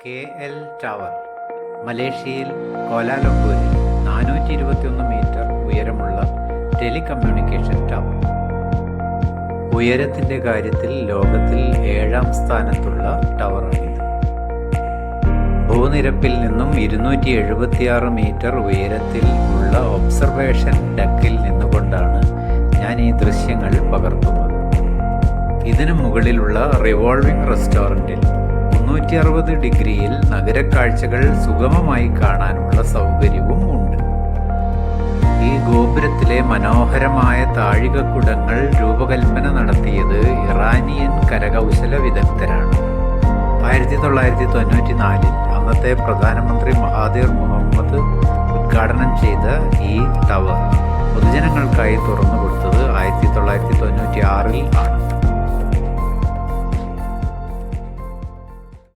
KL tower മലേഷ്യയിൽ കോലാലംപൂരിൽ 421 metre ഉയരമുള്ള telecommunication tower. ഉയരത്തിൻ്റെ കാര്യത്തിൽ ലോകത്തിൽ 7ാം സ്ഥാനത്തുള്ള ടവറാണിത്. ഭൂനിരപ്പിൽ നിന്നും 276 മീറ്റർ ഉയരത്തിൽ ഉള്ള ഒബ്സർവേഷൻ ഡെക്കിൽ നിന്നുകൊണ്ടാണ് ഞാൻ ഈ ദൃശ്യങ്ങൾ പകർത്തുന്നത്. ഇതിനു മുകളിലുള്ള റിവോൾവിംഗ് റെസ്റ്റോറൻറ്റിൽ 360 ഡിഗ്രിയിൽ നഗരക്കാഴ്ചകൾ സുഗമമായി കാണാനുള്ള സൗകര്യവും ഉണ്ട്. ഈ ഗോപുരത്തിലെ മനോഹരമായ താഴികക്കുടങ്ങൾ രൂപകൽപ്പന നടത്തിയത് ഇറാനിയൻ കരകൗശല വിദഗ്ധരാണ്. 1994 അന്നത്തെ പ്രധാനമന്ത്രി മഹാതിർ മുഹമ്മദ് ഉദ്ഘാടനം ചെയ്ത ഈ ടവർ പൊതുജനങ്ങൾക്കായി തുറന്നുകൊടുത്തത് 1996 ആണ്.